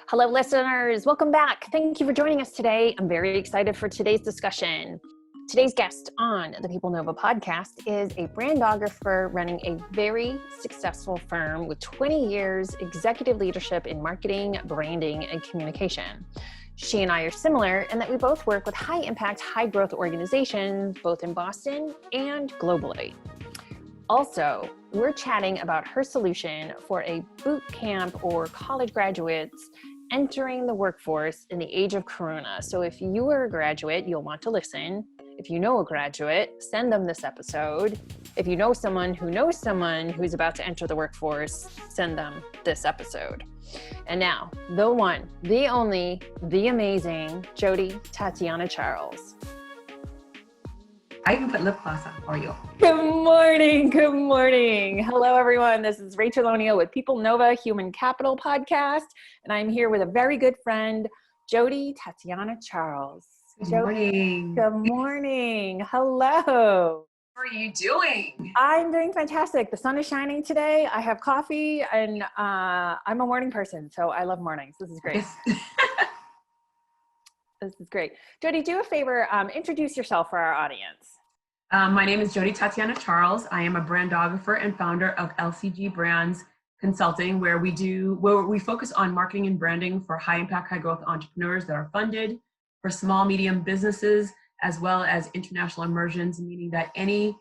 Hello, listeners. Welcome back. Thank you for joining us today. I'm very excited for today's discussion. Today's guest on the PeopleNova Podcast is a brandographer running a very successful firm with 20 years executive leadership in marketing, branding, and communication. She and I are similar in that we both work with high-impact, high-growth organizations, both in Boston and globally. Also, we're chatting about her solution for a boot camp or college graduates entering the workforce in the age of Corona. So if you are a graduate, you'll want to listen. If you know a graduate, send them this episode. If you know someone who's about to enter the workforce, send them this episode. And now, the one, the only, the amazing Jodi Tatiana Charles. I can put lip gloss on for you. Good morning. Good morning. Hello, everyone. This is Rachel O'Neill with PeopleNova Human Capital Podcast, and I'm here with a very good friend, Jodi Tatiana Charles. Good morning. Good morning. Hello. How are you doing? I'm doing fantastic. The sun is shining today. I have coffee, and I'm a morning person, so I love mornings. This is great. This is great. Jodi, do a favor. Introduce yourself for our audience. My name is Jodi Tatiana Charles. I am a brandographer and founder of LCG Brands Consulting, where we focus on marketing and branding for high impact, high growth entrepreneurs that are funded, for small, medium businesses, as well as international immersions, meaning that any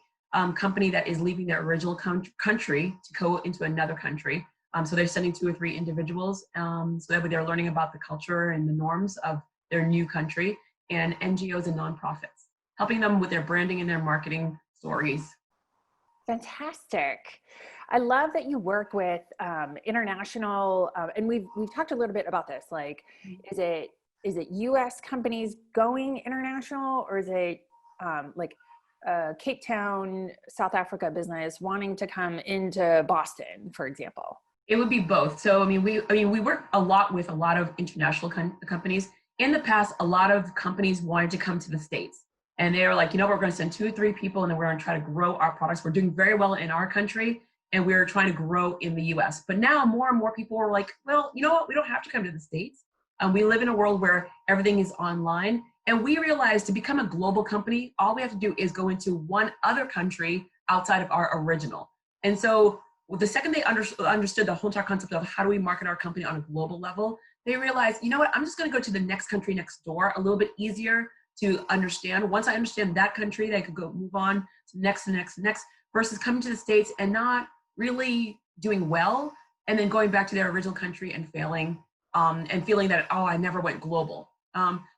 company that is leaving their original country to go into another country. So they're sending 2 or 3 individuals, so that way they're learning about the culture and the norms of their new country, and NGOs and nonprofits, helping them with their branding and their marketing stories. Fantastic. I love that you work with international, and we've talked a little bit about this. Like, is it U.S. companies going international, or is it like Cape Town, South Africa business wanting to come into Boston, for example? It would be both. So we work a lot with a lot of international companies. In the past, a lot of companies wanted to come to the States, and they were like, we're going to send 2 or 3 people, and then we're going to try to grow our products. We're doing very well in our country, and we're trying to grow in the U.S. But now more and more people are like, well, you know what? We don't have to come to the States. We live in a world where everything is online, and we realize to become a global company, all we have to do is go into one other country outside of our original. And so the second they understood the whole entire concept of how do we market our company on a global level, they realized, you know what, I'm just going to go to the next country next door, a little bit easier to understand. Once I understand that country, they could go move on to next, versus coming to the States and not really doing well, and then going back to their original country and failing, and feeling that, I never went global.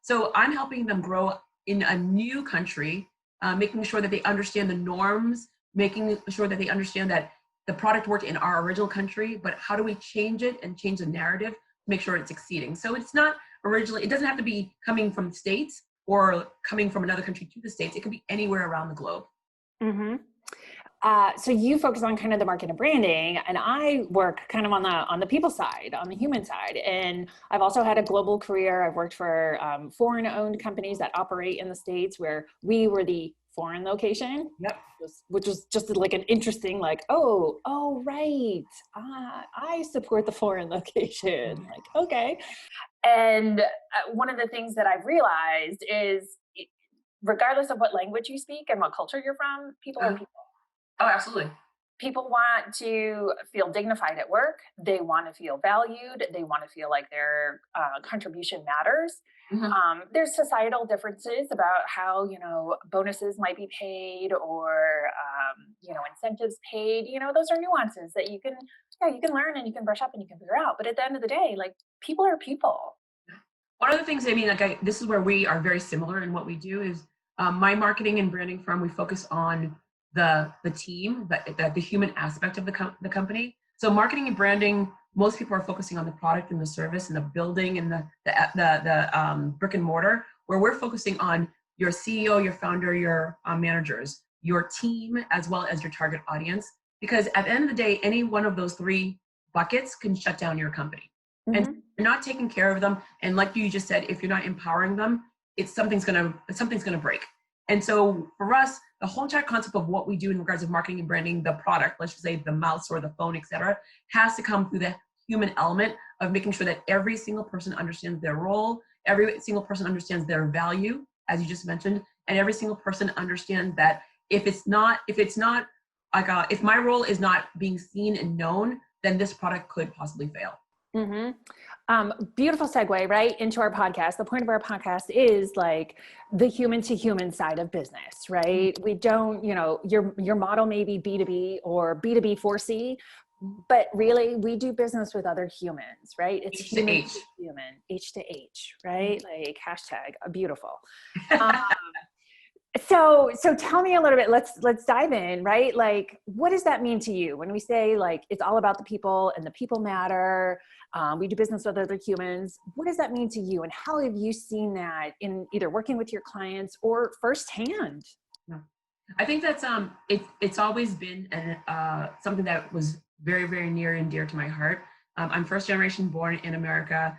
So I'm helping them grow in a new country, making sure that they understand the norms, making sure that they understand that the product worked in our original country, but how do we change it and change the narrative to make sure it's succeeding? So it's not originally, it doesn't have to be coming from the States or coming from another country to the States. It could be anywhere around the globe. Mm-hmm. So you focus on kind of the market and branding, and I work kind of on the people side, on the human side. And I've also had a global career. I've worked for foreign-owned companies that operate in the States, where we were the foreign location. Yep. Which was just like an interesting, like, oh, right. I support the foreign location. Like, okay. And one of the things that I've realized is, regardless of what language you speak and what culture you're from, people are people. Oh, absolutely. People want to feel dignified at work. They want to feel valued. They want to feel like their contribution matters. Mm-hmm. There's societal differences about how, bonuses might be paid, or, incentives paid. Those are nuances that you can learn and you can brush up and you can figure out. But at the end of the day, like, people are people. One of the things, this is where we are very similar in what we do is my marketing and branding firm, we focus on the team, the human aspect of the company. So marketing and branding, most people are focusing on the product and the service and the building and the brick and mortar, where we're focusing on your CEO, your founder, your managers, your team, as well as your target audience. Because at the end of the day, any one of those 3 buckets can shut down your company. Mm-hmm. And if you're not taking care of them, and like you just said, if you're not empowering them, something's gonna break. And so for us, the whole entire concept of what we do in regards of marketing and branding the product, let's just say the mouse or the phone, et cetera, has to come through the human element of making sure that every single person understands their role, every single person understands their value, as you just mentioned, and every single person understands that if my role is not being seen and known, then this product could possibly fail. Mm-hmm. Beautiful segue right into our podcast. The point of our podcast is like the human to human side of business, right? We don't, your model may be B2B or B2B 4C, but really we do business with other humans, right? It's H to H. Human, H to H, right? Like hashtag beautiful. So tell me a little bit, let's dive in, right? Like, what does that mean to you when we say like, it's all about the people and the people matter? We do business with other humans. What does that mean to you? And how have you seen that in either working with your clients or firsthand? I think that's, it's always been something that was very, very near and dear to my heart. I'm first generation born in America.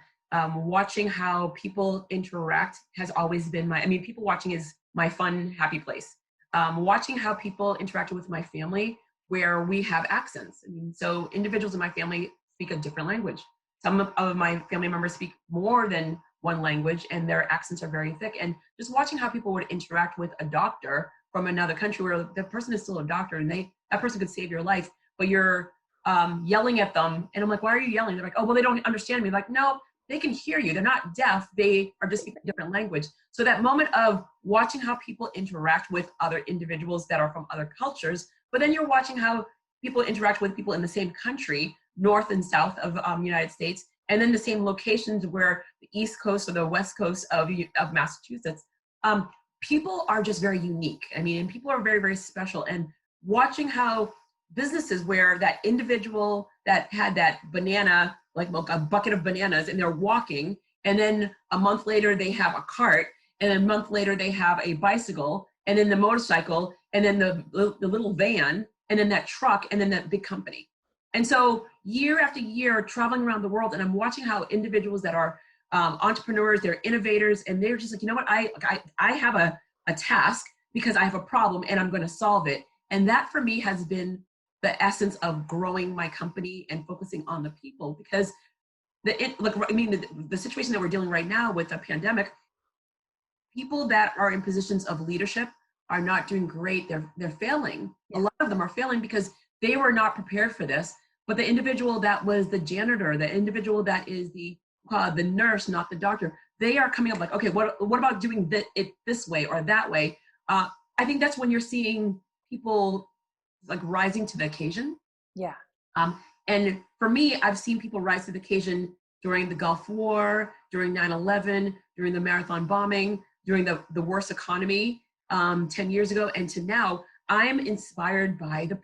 Watching how people interact has always been people watching is my fun, happy place. Watching how people interacted with my family where we have accents. So individuals in my family speak a different language. Some of my family members speak more than one language and their accents are very thick. And just watching how people would interact with a doctor from another country where the person is still a doctor and that person could save your life, but you're yelling at them. And I'm like, why are you yelling? They're like, oh, well, they don't understand me. I'm like, no, they can hear you. They're not deaf. They are just speaking a different language. So that moment of watching how people interact with other individuals that are from other cultures, but then you're watching how people interact with people in the same country, north and south of United States, and then the same locations where the East Coast or the West Coast of Massachusetts, people are just very unique. And people are very, very special. And watching how businesses where that individual that had that banana, like a bucket of bananas, and they're walking, and then a month later they have a cart, and then a month later they have a bicycle, and then the motorcycle, and then the little van, and then that truck, and then that big company. And so year after year, traveling around the world, and I'm watching how individuals that are entrepreneurs, they're innovators, and they're just like, you know what, I have a task because I have a problem and I'm going to solve it. And that for me has been the essence of growing my company and focusing on the people, because the situation that we're dealing right now with the pandemic, people that are in positions of leadership are not doing great. They're failing. A lot of them are failing because they were not prepared for this. But the individual that was the janitor, the individual that is the nurse, not the doctor, they are coming up like, okay, what about doing it this way or that way? I think that's when you're seeing people like rising to the occasion. Yeah. And for me, I've seen people rise to the occasion during the Gulf War, during 9/11, during the marathon bombing, during the worst economy 10 years ago, and to now. I'm inspired by the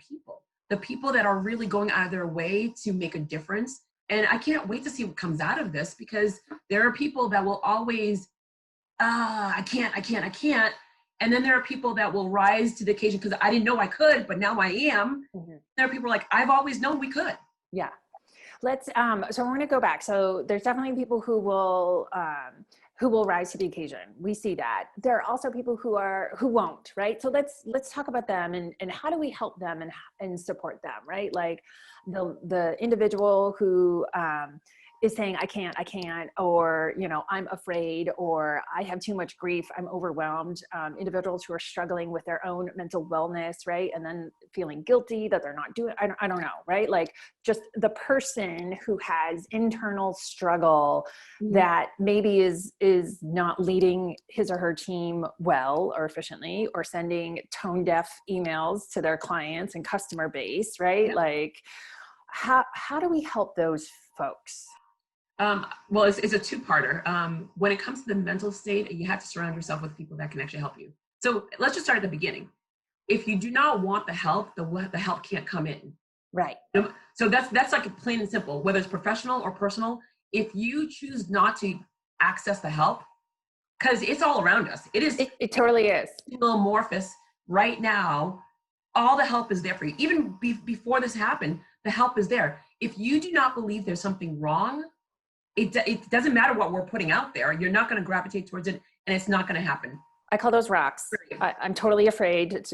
people that are really going out of their way to make a difference. And I can't wait to see what comes out of this, because there are people that will always, I can't. And then there are people that will rise to the occasion because I didn't know I could, but now I am. Mm-hmm. There are people like, I've always known we could. Yeah. Let's, so we're going to go back. So there's definitely people who will rise to the occasion. We see that. There are also people who won't, right? So let's talk about them and how do we help them and support them, right? Like the individual who is saying, I can't, or, I'm afraid, or I have too much grief, I'm overwhelmed. Individuals who are struggling with their own mental wellness, right? And then feeling guilty that they're not doing, I don't know, right? Like just the person who has internal struggle that maybe is not leading his or her team well or efficiently, or sending tone deaf emails to their clients and customer base, right? Yeah. Like how do we help those folks? Well, it's a two-parter. When it comes to the mental state, you have to surround yourself with people that can actually help you. So let's just start at the beginning. If you do not want the help, the help can't come in. Right. So that's like plain and simple, whether it's professional or personal. If you choose not to access the help, because it's all around us. It totally is. Amorphous right now. All the help is there for you. Even before this happened, the help is there. If you do not believe there's something wrong, it doesn't matter what we're putting out there. You're not going to gravitate towards it, and it's not going to happen. I call those rocks. I'm totally afraid.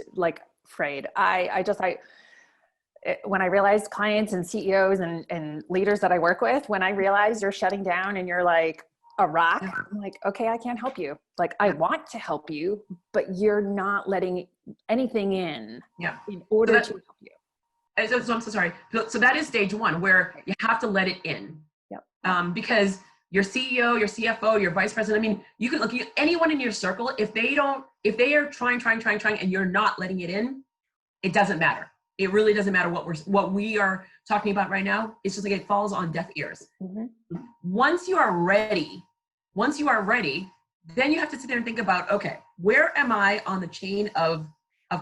when I realized clients and CEOs and leaders that I work with, when I realize you're shutting down and you're like a rock, I'm like, okay, I can't help you. Like, I want to help you, but you're not letting anything in order to help you. So I'm so sorry. So that is stage one, where you have to let it in. Yep. Because your CEO, your CFO, your vice president, I mean, you can look at anyone in your circle, if they are trying, and you're not letting it in, it doesn't matter. It really doesn't matter what we are talking about right now. It's just like it falls on deaf ears. Mm-hmm. Once you are ready, then you have to sit there and think about, okay, where am I on the chain of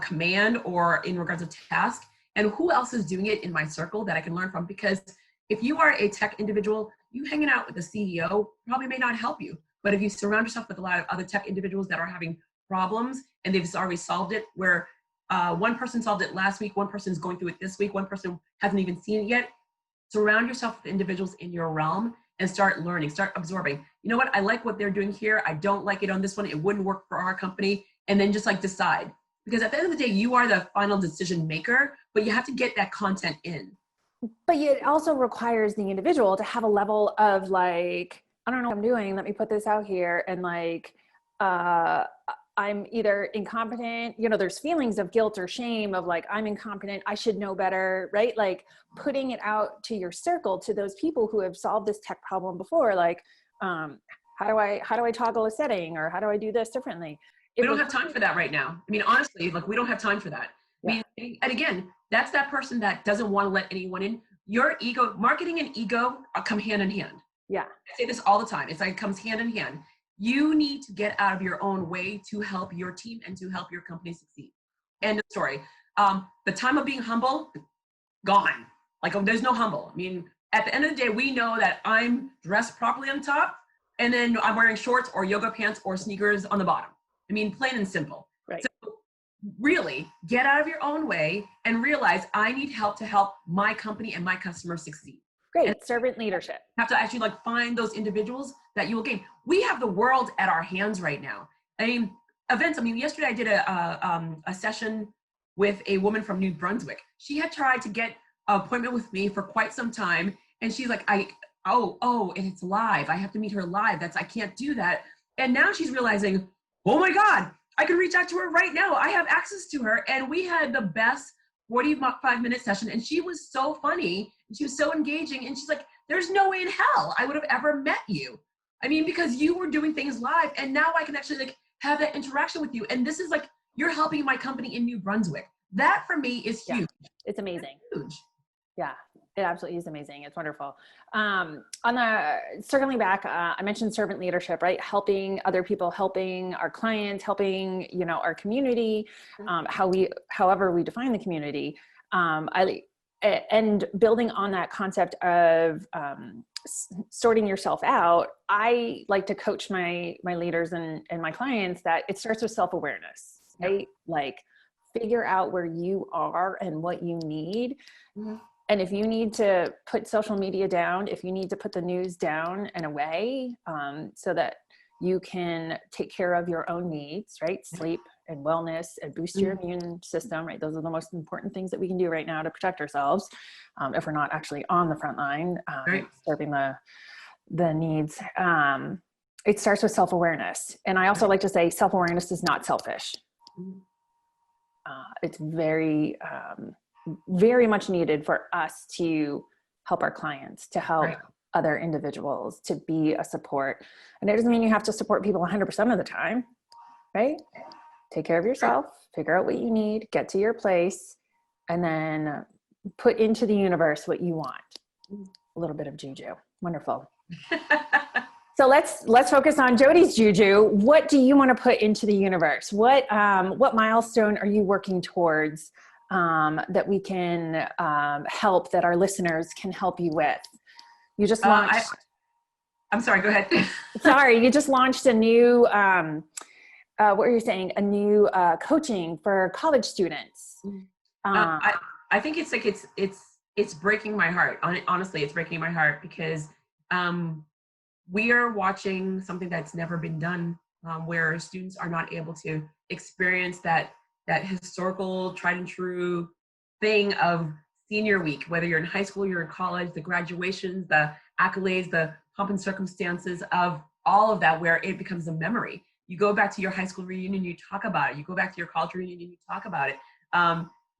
command or in regards to task, and who else is doing it in my circle that I can learn from? Because if you are a tech individual, you hanging out with the CEO probably may not help you. But if you surround yourself with a lot of other tech individuals that are having problems and they've already solved it, where one person solved it last week, one person's going through it this week, one person hasn't even seen it yet, surround yourself with individuals in your realm and start learning, start absorbing. You know what? I like what they're doing here. I don't like it on this one. It wouldn't work for our company. And then just like decide. Because at the end of the day, you are the final decision maker, but you have to get that content in. But it also requires the individual to have a level of like, I don't know what I'm doing. Let me put this out here. And like, I'm either incompetent, there's feelings of guilt or shame of like, I'm incompetent, I should know better, right? Like putting it out to your circle, to those people who have solved this tech problem before, like, how do I toggle a setting, or how do I do this differently? We don't have time for that right now. I mean, honestly, like we don't have time for that. Yeah. I mean, and again, that's that person that doesn't want to let anyone in. Your ego, marketing and ego come hand in hand. Yeah. I say this all the time. It's like it comes hand in hand. You need to get out of your own way to help your team and to help your company succeed. End of story. The time of being humble, gone. Like there's no humble. I mean, at the end of the day, we know that I'm dressed properly on top, and then I'm wearing shorts or yoga pants or sneakers on the bottom. I mean, plain and simple. Right. So really get out of your own way and realize I need help to help my company and my customers succeed. Great. And servant leadership. You have to actually like find those individuals that you will gain. We have the world at our hands right now. I mean, events. I mean, yesterday I did a session with a woman from New Brunswick. She had tried to get an appointment with me for quite some time, and she's like, and it's live. I have to meet her live. I can't do that. And now she's realizing, oh my God, I can reach out to her right now. I have access to her, and we had the best 45-minute session, and she was so funny. She was so engaging, and she's like, there's no way in hell I would have ever met you. I mean, because you were doing things live, and now I can actually like have that interaction with you. And this is like, you're helping my company in New Brunswick. That for me is huge. Yeah, it's amazing. It's huge. Yeah, it absolutely is amazing. It's wonderful. Circling back, I mentioned servant leadership, right? Helping other people, helping our clients, helping, our community, however we define the community. And building on that concept of sorting yourself out, I like to coach my leaders and my clients that it starts with self-awareness, right? Like figure out where you are and what you need. Mm-hmm. And if you need to put social media down, if you need to put the news down and away, so that you can take care of your own needs, right? Sleep and wellness and boost your immune system, right? Those are the most important things that we can do right now to protect ourselves. If we're not actually on the front line, serving the needs. It starts with self-awareness. And I also like to say self-awareness is not selfish. It's very, very much needed for us to help our clients, to help other individuals, to be a support. And it doesn't mean you have to support people 100% of the time, right? Take care of yourself, figure out what you need, get to your place, and then put into the universe what you want. A little bit of juju. Wonderful. So let's focus on Jodi's juju. What do you want to put into the universe? What milestone are you working towards that we can help, that our listeners can help you with? You just launched. I'm sorry, go ahead. Sorry, you just launched a new, what were you saying? A new coaching for college students. I think it's like, it's breaking my heart. Honestly, it's breaking my heart because we are watching something that's never been done, where students are not able to experience that historical tried and true thing of senior week, whether you're in high school, you're in college, the graduations, the accolades, the pomp and circumstances of all of that, where it becomes a memory. You go back to your high school reunion, you talk about it. You go back to your college reunion, you talk about it.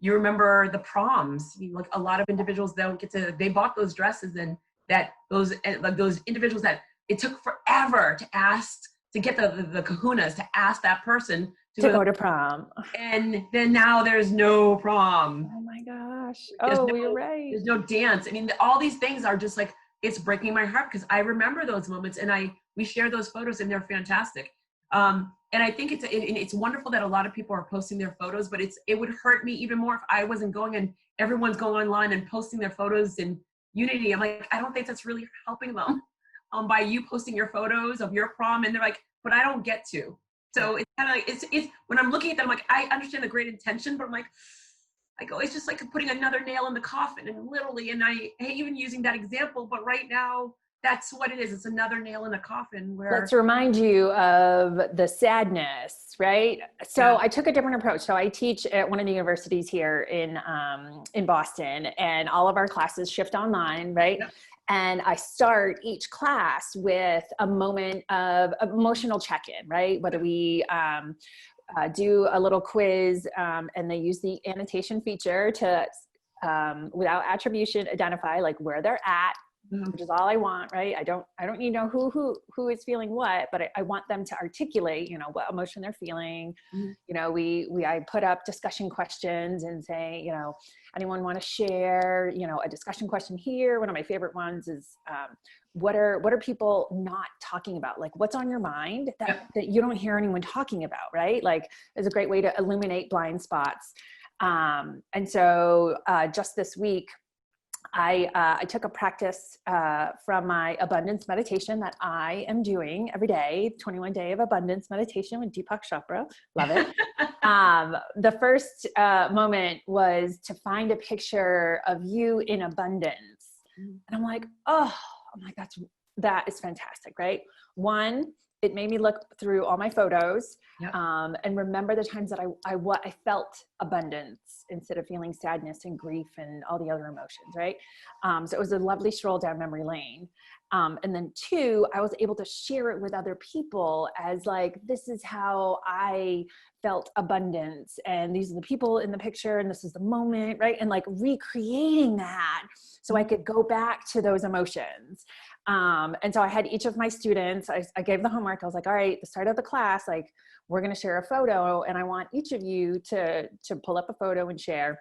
You remember the proms. I mean, like a lot of individuals don't get to, they bought those dresses, and that those individuals that it took forever to ask, to get the kahunas to ask that person to go to prom. And then now there's no prom. Oh my gosh. You're right. There's no dance. I mean, all these things are just like, it's breaking my heart, because I remember those moments, and we share those photos, and they're fantastic. And I think it's wonderful that a lot of people are posting their photos, but it would hurt me even more if I wasn't going and everyone's going online and posting their photos in unity. I'm like, I don't think that's really helping them by you posting your photos of your prom, and they're like, but I don't get to. So it's kind of like, it's when I'm looking at them, I'm like, I understand the great intention, but I'm like, it's just like putting another nail in the coffin, and literally, and I hate even using that example, but right now, that's what it is. It's another nail in a coffin. Let's remind you of the sadness, right? So I took a different approach. So I teach at one of the universities here in Boston, and all of our classes shift online, right? Yeah. And I start each class with a moment of emotional check-in, right? Whether we do a little quiz, and they use the annotation feature to, without attribution, identify like where they're at, which is all I want, right? I don't need to know who is feeling what, but I want them to articulate, what emotion they're feeling. I put up discussion questions and say, anyone want to share, a discussion question here. One of my favorite ones is, what are people not talking about? Like, what's on your mind that you don't hear anyone talking about, right? Like, it's a great way to illuminate blind spots. And so just this week, I took a practice from my abundance meditation that I am doing every day, 21 day of abundance meditation with Deepak Chopra. Love it. The first moment was to find a picture of you in abundance. And I'm like, oh my gosh, that is fantastic, right? One, it made me look through all my photos, and remember the times that I felt abundance instead of feeling sadness and grief and all the other emotions, right? So it was a lovely stroll down memory lane. And then two, I was able to share it with other people as like, this is how I felt abundance, and these are the people in the picture, and this is the moment, right? And like recreating that so I could go back to those emotions. And so I had each of my students, I gave the homework. I was like, all right, the start of the class, like, we're going to share a photo, and I want each of you to pull up a photo and share,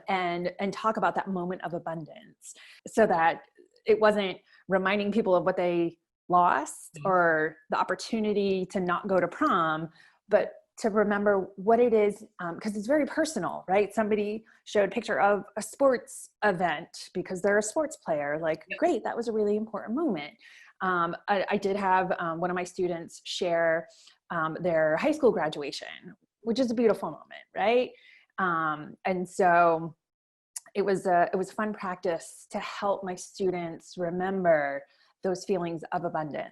and talk about that moment of abundance, so that it wasn't reminding people of what they lost or the opportunity to not go to prom, but to remember what it is, because it's very personal, right? Somebody showed a picture of a sports event because they're a sports player. Like, great, that was a really important moment. I did have one of my students share their high school graduation, which is a beautiful moment, right? And so it was a fun practice to help my students remember those feelings of abundance.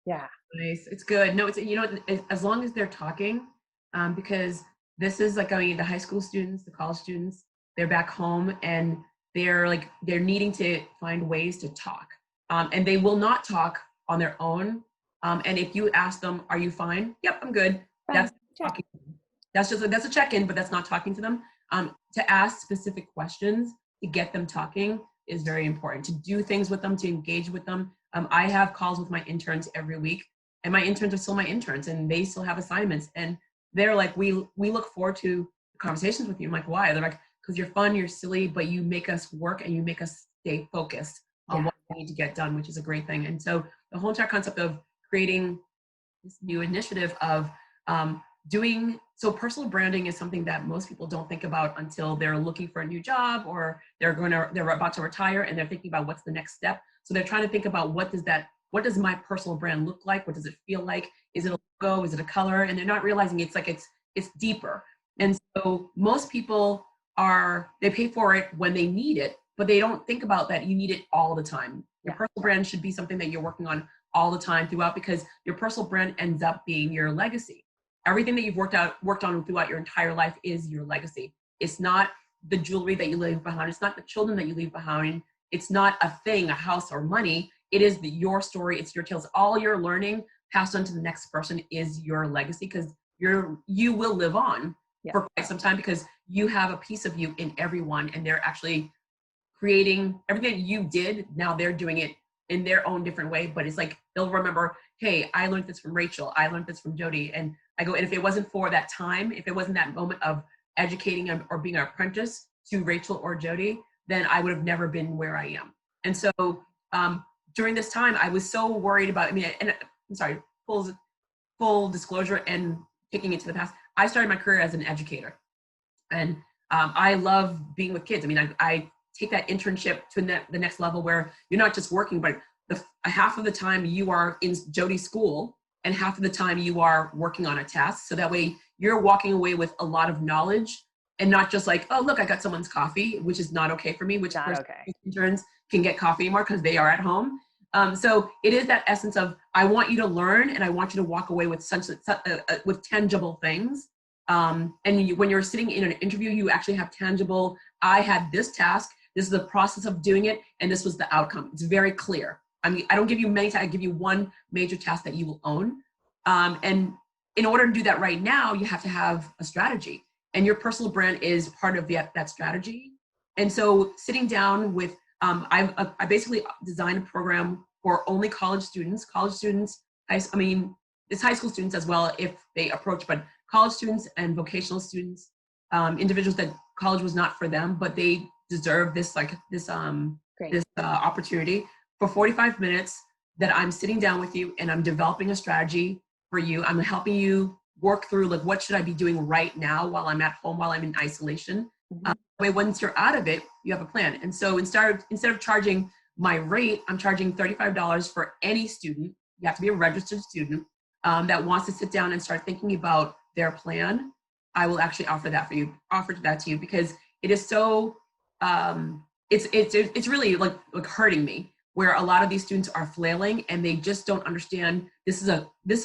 Yeah. Nice. It's good. No, it's, as long as they're talking, because this is like, the high school students, the college students, they're back home, and they're needing to find ways to talk. And they will not talk on their own. And if you ask them, are you fine? Yep, I'm good. That's talking. That's a check-in, but that's not talking to them. To ask specific questions to get them talking is very important. To do things with them, to engage with them. I have calls with my interns every week, and my interns are still my interns, and they still have assignments. And they're like, we look forward to conversations with you. I'm like, why? They're like, because you're fun, you're silly, but you make us work and you make us stay focused on what we need to get done, which is a great thing. And so the whole entire concept of creating this new initiative of so personal branding is something that most people don't think about until they're looking for a new job, or they're about to retire, and they're thinking about what's the next step. So they're trying to think about what does my personal brand look like? What does it feel like? Is it a logo? Is it a color? And they're not realizing it's deeper. And so most people they pay for it when they need it, but they don't think about that you need it all the time. Your personal brand should be something that you're working on all the time throughout, because your personal brand ends up being your legacy. Everything that you've worked on throughout your entire life is your legacy. It's not the jewelry that you leave behind. It's not the children that you leave behind. It's not a thing, a house or money. It is your story. It's your tales. All your learning passed on to the next person is your legacy, because you will live on for quite some time, because you have a piece of you in everyone, and they're actually creating everything that you did. Now they're doing it in their own different way, but it's like they'll remember, hey, I learned this from Rachel, I learned this from Jodi. And I go, and if it wasn't for that time, if it wasn't that moment of educating or being an apprentice to Rachel or Jodi, then I would have never been where I am. And so during this time, I was so worried about, and I'm sorry, full disclosure and taking it to the past, I started my career as an educator. And I love being with kids. I take that internship to the next level, where you're not just working, but half of the time you are in Jodi's school and half of the time you are working on a task. So that way you're walking away with a lot of knowledge, and not just like, oh, look, I got someone's coffee, which is not okay for me, which interns can get coffee anymore because they are at home. So it is that essence of, I want you to learn, and I want you to walk away with with tangible things. And when you're sitting in an interview, you actually have tangible, I had this task, this is the process of doing it, and this was the outcome. It's very clear. I don't give you many tasks, I give you one major task that you will own. And in order to do that right now, you have to have a strategy, and your personal brand is part of that strategy. And so sitting down with, I basically designed a program for only college students, it's high school students as well if they approach, but college students and vocational students, individuals that college was not for them, but they deserve this opportunity for 45 minutes that I'm sitting down with you and I'm developing a strategy for you. I'm helping you work through, like, what should I be doing right now while I'm at home, while I'm in isolation. Once you're out of it, you have a plan. And so instead of charging my rate, I'm charging $35 for any student. You have to be a registered student that wants to sit down and start thinking about their plan. I will actually offer that to you, because it is so, it's really like hurting me, where a lot of these students are flailing and they just don't understand this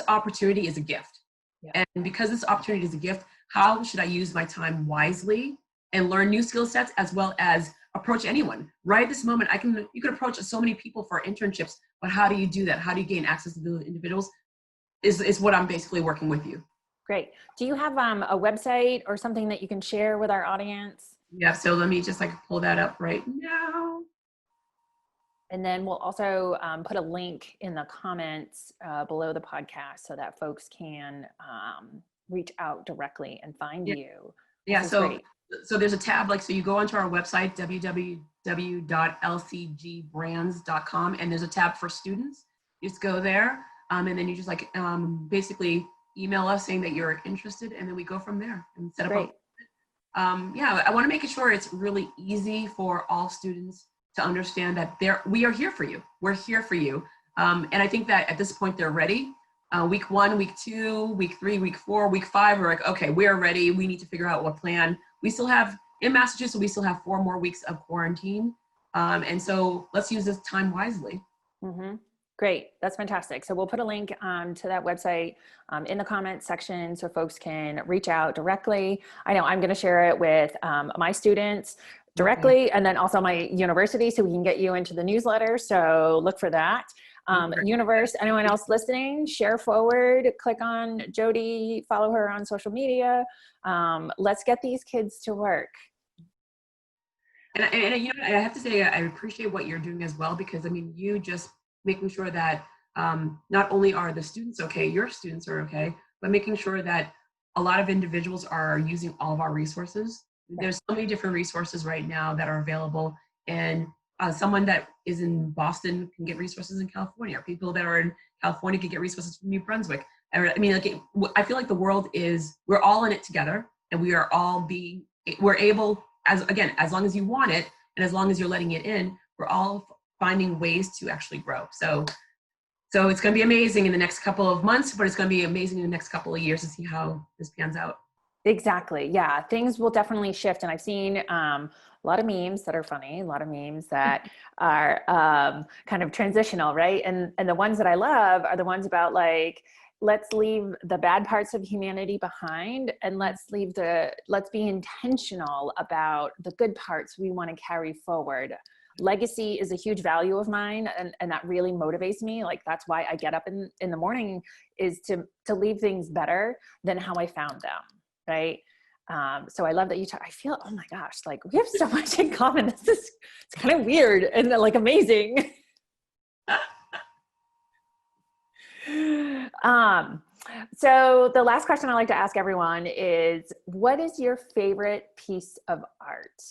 opportunity is a gift. Yeah. And because this opportunity is a gift, how should I use my time wisely and learn new skill sets, as well as approach anyone? Right at this moment, you can approach so many people for internships, but how do you do that? How do you gain access to those individuals is what I'm basically working with you. Great. Do you have a website or something that you can share with our audience? Yeah, so let me just pull that up right now. And then we'll also put a link in the comments below the podcast so that folks can reach out directly and find you. Yeah, so there's a tab, so you go onto our website, www.lcgbrands.com, and there's a tab for students. You just go there, and then you just basically email us saying that you're interested, and then we go from there and set up. I want to make sure it's really easy for all students to understand that we are here for you. We're here for you. And I think that at this point they're ready. Week 1, week 2, week 3, week 4, week 5, we're like, okay, we're ready. We need to figure out what plan. We still have, in Massachusetts, we still have 4 more weeks of quarantine. And so let's use this time wisely. Mm-hmm. Great. That's fantastic. So we'll put a link to that website in the comments section so folks can reach out directly. I know I'm going to share it with my students directly, and then also my university, so we can get you into the newsletter. So look for that. Universe, anyone else listening, share forward, click on Jodi, follow her on social media. Let's get these kids to work. And I have to say, I appreciate what you're doing as well, because you just making sure that not only are the students okay, your students are okay, but making sure that a lot of individuals are using all of our resources. There's so many different resources right now that are available, and someone that is in Boston can get resources in California. People that are in California can get resources from New Brunswick. I feel like the world we're all in it together, and we're able, as long as you want it, and as long as you're letting it in, we're all finding ways to actually grow. So it's going to be amazing in the next couple of months, but it's going to be amazing in the next couple of years to see how this pans out. Exactly. Yeah. Things will definitely shift. And I've seen a lot of memes that are funny, a lot of memes that are kind of transitional, right? And the ones that I love are the ones about let's leave the bad parts of humanity behind, and let's be intentional about the good parts we want to carry forward. Legacy is a huge value of mine, and that really motivates me. Like, that's why I get up in the morning, is to leave things better than how I found them. Right. So I love that I feel, oh my gosh, like we have so much in common. It's kind of weird and like amazing. So the last question I like to ask everyone is, what is your favorite piece of art?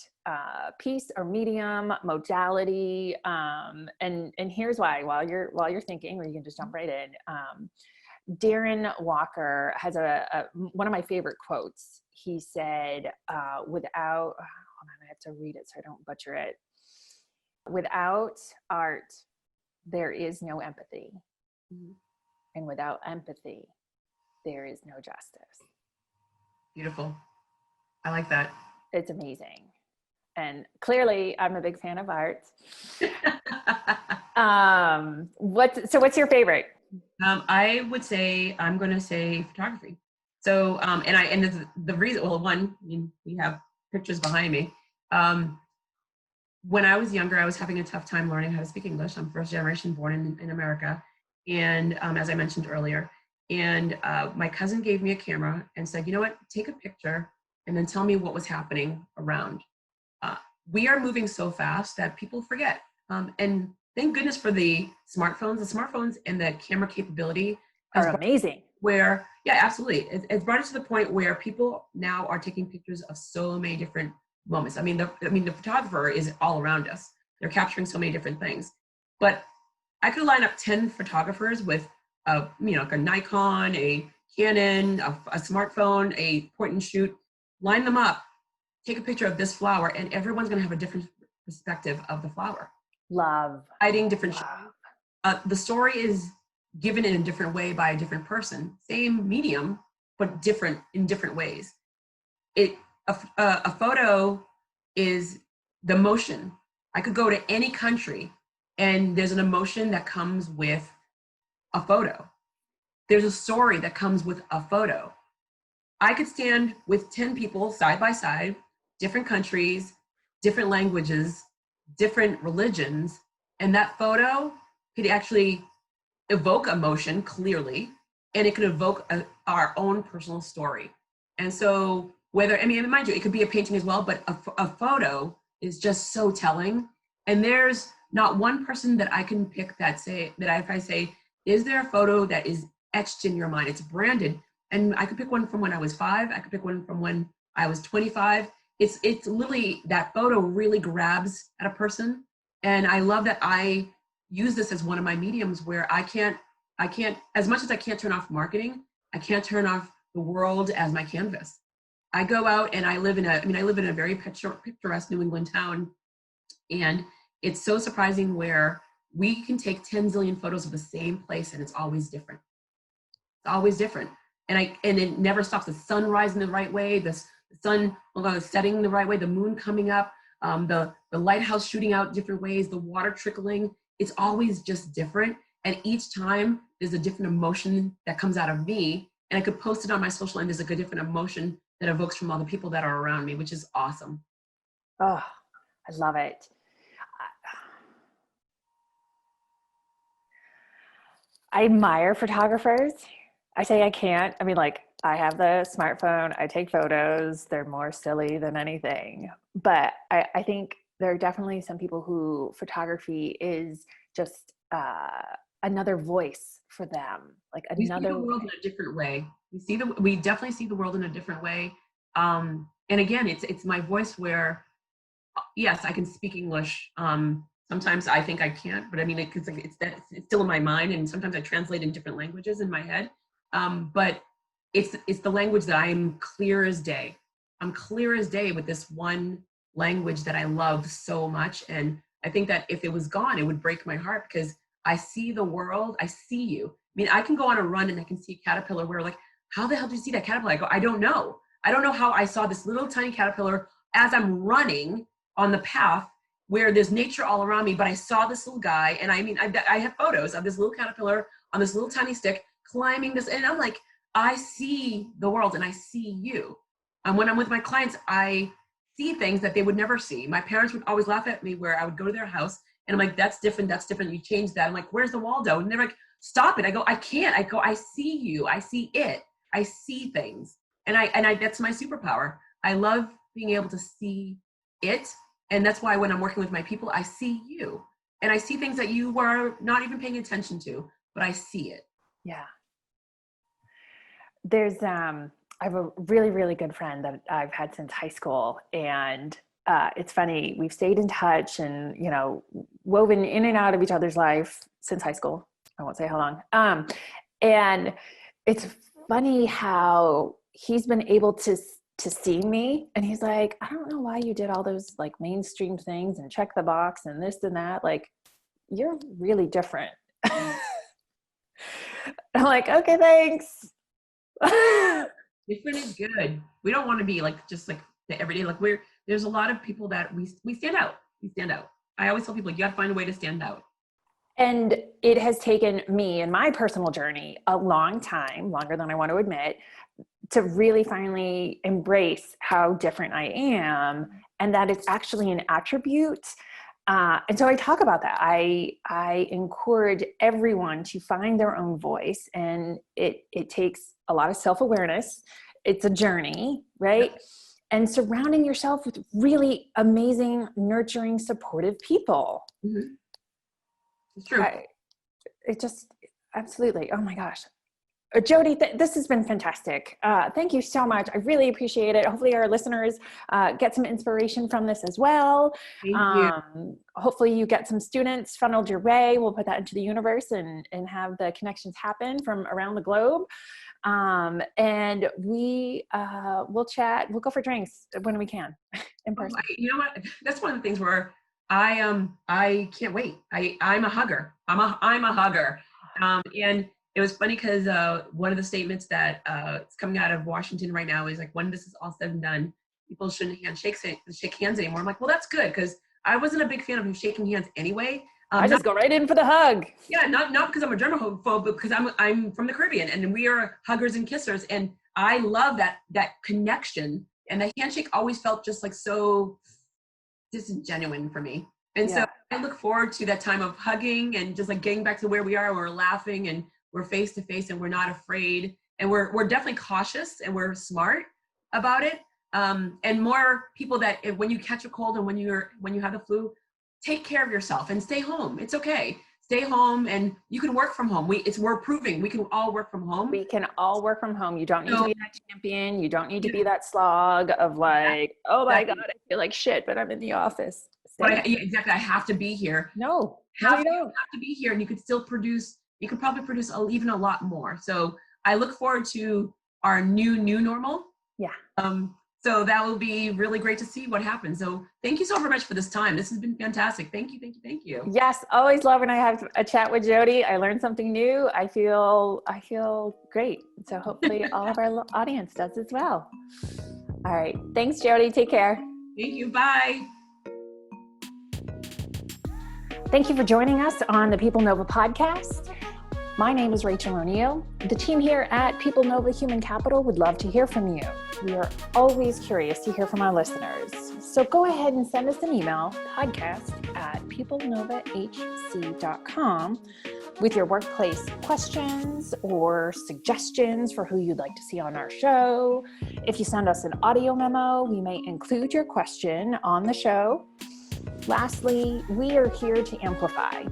Piece or medium, modality? And here's why, while you're thinking, or you can just jump right in. Darren Walker has one of my favorite quotes. He said, hold on, I have to read it so I don't butcher it. Without art, there is no empathy. Mm-hmm. And without empathy, there is no justice. Beautiful. I like that. It's amazing. And clearly I'm a big fan of art. What's your favorite? I would say, I'm going to say photography. So, and the reason, well, one, I mean, we have pictures behind me. When I was younger, I was having a tough time learning how to speak English. I'm first generation born in America. And as I mentioned earlier, and my cousin gave me a camera and said, you know what, take a picture and then tell me what was happening around. We are moving so fast that people forget. And thank goodness for the smartphones. The smartphones and the camera capability are amazing. Where, yeah, absolutely. It's brought it to the point where people now are taking pictures of so many different moments. I mean, the photographer is all around us. They're capturing so many different things. But I could line up 10 photographers with like a Nikon, a Canon, a smartphone, a point and shoot, line them up, take a picture of this flower, and everyone's going to have a different perspective of the flower. Love. Hiding different. The story is given in a different way by a different person. Same medium, but different in different ways. A photo is the emotion. I could go to any country, and there's an emotion that comes with a photo. There's a story that comes with a photo. I could stand with 10 people side by side, different countries, different languages, different religions, and that photo could actually evoke emotion clearly, and it could evoke our own personal story. And so mind you, it could be a painting as well, but a photo is just so telling. And there's not one person that I can pick if I say, is there a photo that is etched in your mind? It's branded. And I could pick one from when I was 5. I could pick one from when I was 25. It's literally, that photo really grabs at a person. And I love that I use this as one of my mediums where I can't, as much as I can't turn off marketing, I can't turn off the world as my canvas. I go out and I live in a very picturesque New England town. And it's so surprising where we can take 10 zillion photos of the same place and it's always different. It's always different. And it never stops. The sun rising the right way, the sun setting the right way, the moon coming up, the lighthouse shooting out different ways, the water trickling. It's always just different. And each time there's a different emotion that comes out of me. And I could post it on my social, and there's like a different emotion that evokes from all the people that are around me, which is awesome. Oh, I love it. I admire photographers. I say I can't. I mean, like, I have the smartphone, I take photos, they're more silly than anything. But I think there are definitely some people who photography is just another voice for them. Like another. We see the world in a different way. We definitely see the world in a different way. And again, it's my voice where, yes, I can speak English. Sometimes I think I can't, but I mean, it's still in my mind, and sometimes I translate in different languages in my head. But it's the language that I'm clear as day. I'm clear as day with this one language that I love so much. And I think that if it was gone, it would break my heart, because I see the world. I see you. I mean, I can go on a run and I can see a caterpillar where, like, how the hell did you see that caterpillar? I go, I don't know. I don't know how I saw this little tiny caterpillar as I'm running on the path where there's nature all around me, but I saw this little guy. And I mean, I have photos of this little caterpillar on this little tiny stick climbing this. And I'm like, I see the world and I see you. And when I'm with my clients, I see things that they would never see. My parents would always laugh at me where I would go to their house and I'm like, that's different. You change that. I'm like, where's the Waldo? And they're like, stop it. I go, I can't. I go, I see you. I see it. I see things. And I that's my superpower. I love being able to see it. And that's why when I'm working with my people, I see you. And I see things that you were not even paying attention to, but I see it. Yeah. There's, I have a really, really good friend that I've had since high school. And it's funny, we've stayed in touch and, you know, woven in and out of each other's life since high school. I won't say how long. And it's funny how he's been able to see me, and he's like, I don't know why you did all those like mainstream things and check the box and this and that. Like, you're really different. I'm like, okay, thanks. Different is good. We don't want to be like just like the everyday. Like there's a lot of people that we stand out. We stand out. I always tell people, you got to find a way to stand out. And it has taken me in my personal journey a long time, longer than I want to admit, to really finally embrace how different I am, and that it's actually an attribute. And so I talk about that. I encourage everyone to find their own voice, and it takes a lot of self-awareness. It's a journey, right? And surrounding yourself with really amazing, nurturing, supportive people. Mm-hmm. It's true. It just, absolutely. Oh my gosh. Jodi, this has been fantastic. Thank you so much. I really appreciate it. Hopefully our listeners get some inspiration from this as well. Thank you. Hopefully you get some students funneled your way. We'll put that into the universe and have the connections happen from around the globe. And we'll chat. We'll go for drinks when we can in person. You know what? That's one of the things where I can't wait. I'm a hugger. I'm a hugger. And it was funny because one of the statements that is coming out of Washington right now is like, when this is all said and done, people shouldn't shake hands anymore. I'm like, well, that's good, because I wasn't a big fan of shaking hands anyway. I just go right in for the hug. Yeah, not because I'm a germaphobe, but because I'm from the Caribbean and we are huggers and kissers, and I love that connection. And the handshake always felt just like so disingenuine for me. And so I look forward to that time of hugging and just like getting back to where we are. We're laughing and we're face to face and we're not afraid, and we're definitely cautious and we're smart about it. And more people that when you catch a cold and when you have the flu, take care of yourself and stay home. It's okay. Stay home, and you can work from home. We're proving we can all work from home. We can all work from home. You don't need to be that champion. You don't need to be that slog of like, oh my God, I feel like shit, but I'm in the office. Exactly. I have to be here. No, you don't have to be here, and you could still produce. You could probably produce even a lot more. So I look forward to our new normal. Yeah. So that will be really great to see what happens. So thank you so very much for this time. This has been fantastic. Thank you. Yes. Always love when I have a chat with Jodi. I learned something new. I feel great. So hopefully all of our audience does as well. All right. Thanks, Jodi. Take care. Thank you. Bye. Thank you for joining us on the PeopleNova Podcast. My name is Rachel O'Neill. The team here at PeopleNova Human Capital would love to hear from you. We are always curious to hear from our listeners. So go ahead and send us an email, podcast@peoplenovahc.com, with your workplace questions or suggestions for who you'd like to see on our show. If you send us an audio memo, we may include your question on the show. Lastly, we are here to amplify.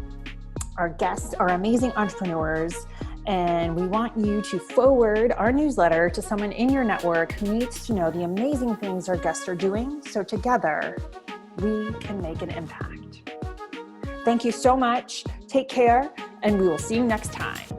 Our guests are amazing entrepreneurs, and we want you to forward our newsletter to someone in your network who needs to know the amazing things our guests are doing, so together we can make an impact. Thank you so much. Take care, and we will see you next time.